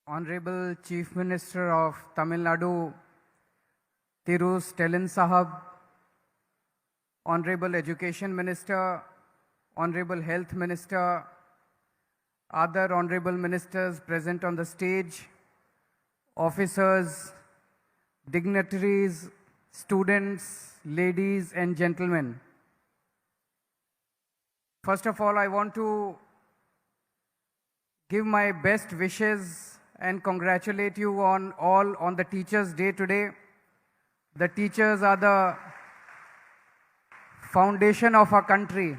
Honorable Chief Minister of Tamil Nadu, Thiru Stalin Sahab, Honorable Education Minister, Honorable Health Minister, other Honorable Ministers present on the stage, officers, dignitaries, students, ladies and gentlemen. First of all, I want to give my best wishes and congratulate you all on the Teachers' Day today. The teachers are the foundation of our country.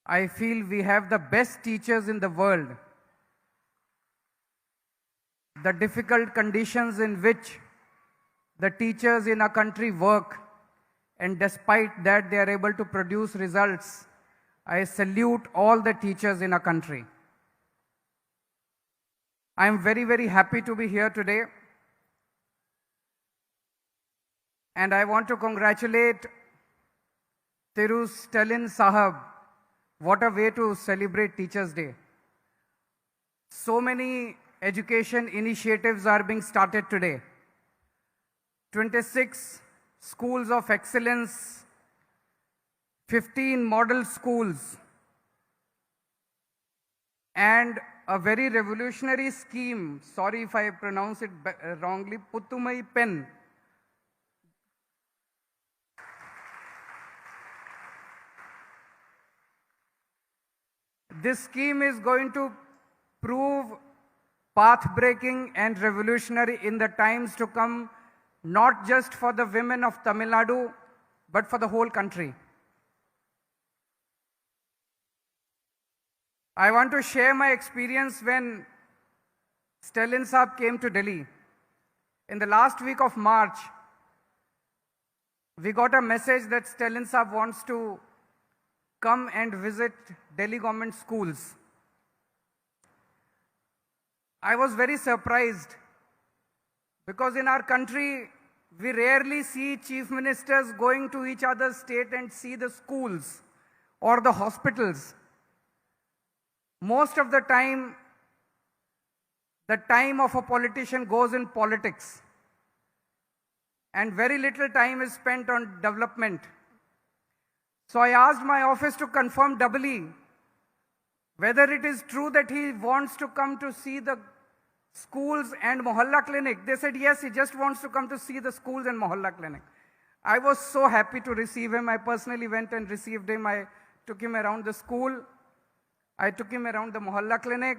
I feel we have the best teachers in the world. The difficult conditions in which the teachers in our country work, and despite that they are able to produce results, I salute all the teachers in our country. I am very, very happy to be here today. And I want to congratulate Thiru Stalin Sahab. What a way to celebrate Teachers' Day. So many education initiatives are being started today. 26 schools of excellence, 15 model schools, and a very revolutionary scheme, sorry if I pronounce it wrongly, Puttumai Pen. This scheme is going to prove path-breaking and revolutionary in the times to come, not just for the women of Tamil Nadu, but for the whole country. I want to share my experience when Stalin Saab came to Delhi. In the last week of March, we got a message that Stalin Saab wants to come and visit Delhi government schools. I was very surprised because in our country, we rarely see chief ministers going to each other's state and see the schools or the hospitals. Most of the time of a politician goes in politics, and very little time is spent on development. So I asked my office to confirm doubly whether it is true that he wants to come to see the schools and Mohalla clinic. They said yes, he just wants to come to see the schools and Mohalla clinic. I was so happy to receive him. I personally went and received him. I took him around the school. I took him around the Mohalla clinic.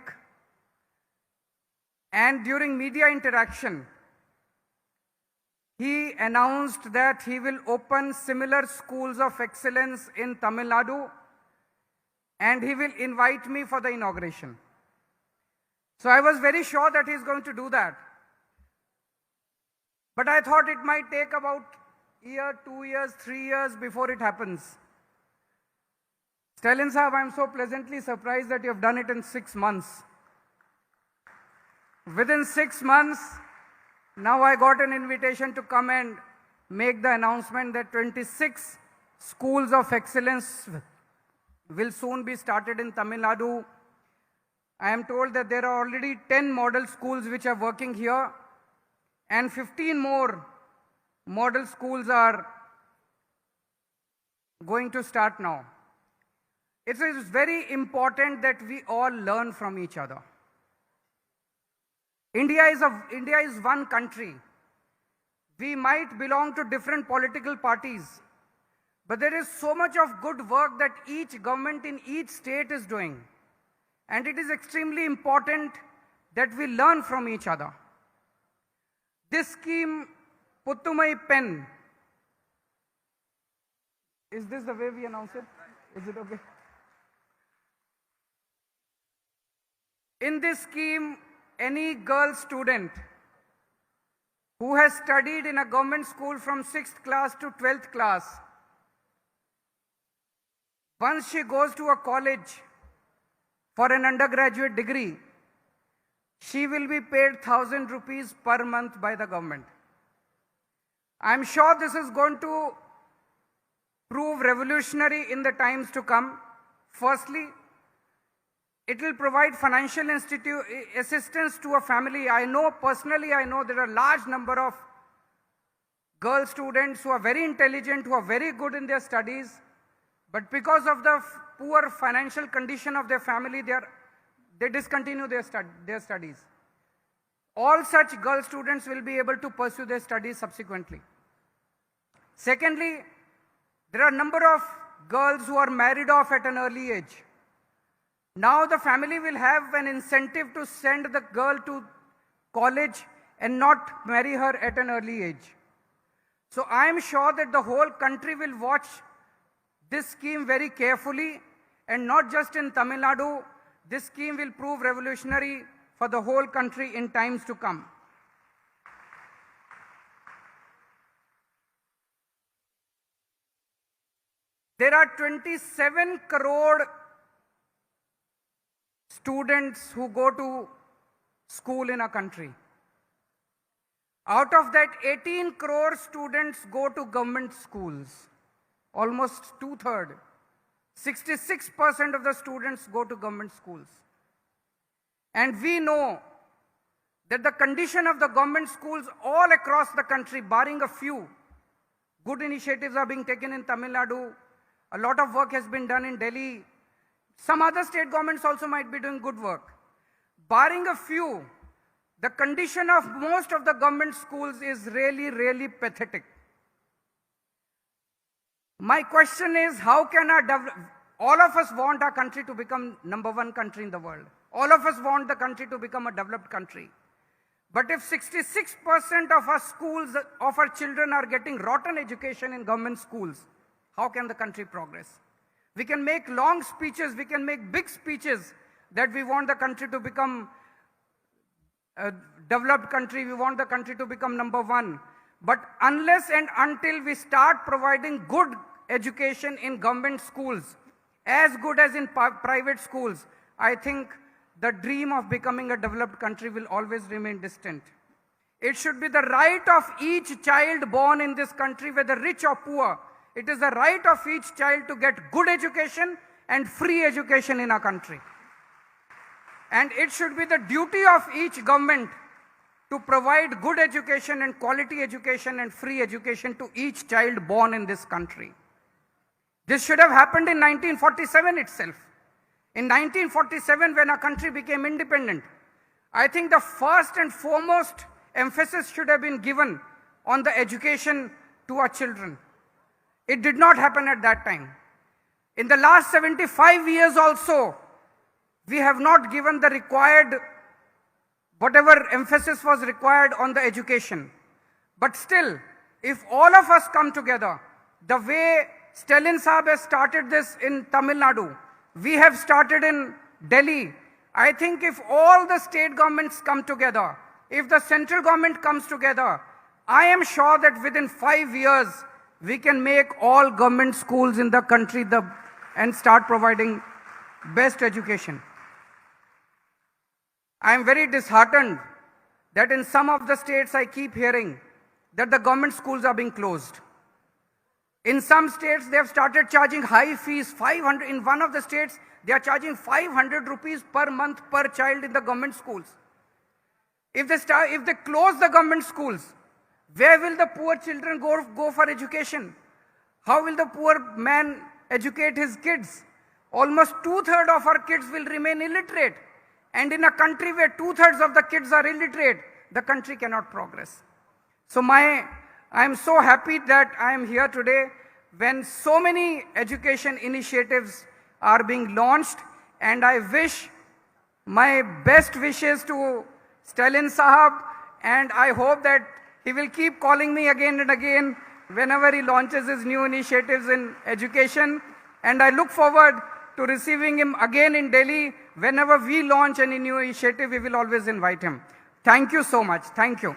And during media interaction, he announced that he will open similar schools of excellence in Tamil Nadu, and he will invite me for the inauguration. So I was very sure that he's going to do that. But I thought it might take about a year, 2 years, 3 years before it happens. Stalin Saab, I'm so pleasantly surprised that you have done it in 6 months. Within 6 months, now I got an invitation to come and make the announcement that 26 schools of excellence will soon be started in Tamil Nadu. I am told that there are already 10 model schools which are working here, and 15 more model schools are going to start now. It is very important that we all learn from each other. India is one country. We might belong to different political parties, but there is so much of good work that each government in each state is doing. And it is extremely important that we learn from each other. This scheme, Puttumai Pen, is this the way we announce it? Is it okay? In this scheme, any girl student who has studied in a government school from 6th class to 12th class, once she goes to a college for an undergraduate degree, she will be paid 1,000 rupees per month by the government. I'm sure this is going to prove revolutionary in the times to come. Firstly, It will provide financial assistance to a family. I know personally, I know there are a large number of girl students who are very intelligent, who are very good in their studies, but because of the poor financial condition of their family, they discontinue their studies. All such girl students will be able to pursue their studies subsequently. Secondly, there are a number of girls who are married off at an early age. Now the family will have an incentive to send the girl to college and not marry her at an early age. So I am sure that the whole country will watch this scheme very carefully, and not just in Tamil Nadu. This scheme will prove revolutionary for the whole country in times to come. There are 27 crore students who go to school in our country. Out of that, 18 crore students go to government schools, almost two-thirds. 66% of the students go to government schools. And we know that the condition of the government schools all across the country, barring a few, good initiatives are being taken in Tamil Nadu. A lot of work has been done in Delhi. Some other state governments also might be doing good work. Barring a few, the condition of most of the government schools is really, really pathetic. My question is, how can all of us want our country to become #1 country in the world. All of us want the country to become a developed country. But if 66% of our schools, of our children are getting rotten education in government schools, how can the country progress? We can make long speeches, we can make big speeches that we want the country to become a developed country, we want the country to become #1. But unless and until we start providing good education in government schools, as good as in private schools, I think the dream of becoming a developed country will always remain distant. It should be the right of each child born in this country, whether rich or poor. It is the right of each child to get good education and free education in our country. And it should be the duty of each government to provide good education and quality education and free education to each child born in this country. This should have happened in 1947 itself. In 1947, when our country became independent, I think the first and foremost emphasis should have been given on the education to our children. It did not happen at that time. In the last 75 years also, we have not given the required, whatever emphasis was required on the education. But still, if all of us come together, the way Stalin Saab has started this in Tamil Nadu, we have started in Delhi. I think if all the state governments come together, if the central government comes together, I am sure that within 5 years, we can make all government schools in the country and start providing best education. I am very disheartened that in some of the states I keep hearing that the government schools are being closed. In some states, they have started charging high fees, 500. In one of the states, they are charging 500 rupees per month per child in the government schools. If they close the government schools, where will the poor children go for education? How will the poor man educate his kids? Almost 2/3 of our kids will remain illiterate. And in a country where 2/3 of the kids are illiterate, the country cannot progress. So I am so happy that I am here today when so many education initiatives are being launched, and I wish my best wishes to Stalin Sahab, and I hope that he will keep calling me again and again whenever he launches his new initiatives in education, and I look forward to receiving him again in Delhi. Whenever we launch any new initiative, we will always invite him. Thank you so much. Thank you.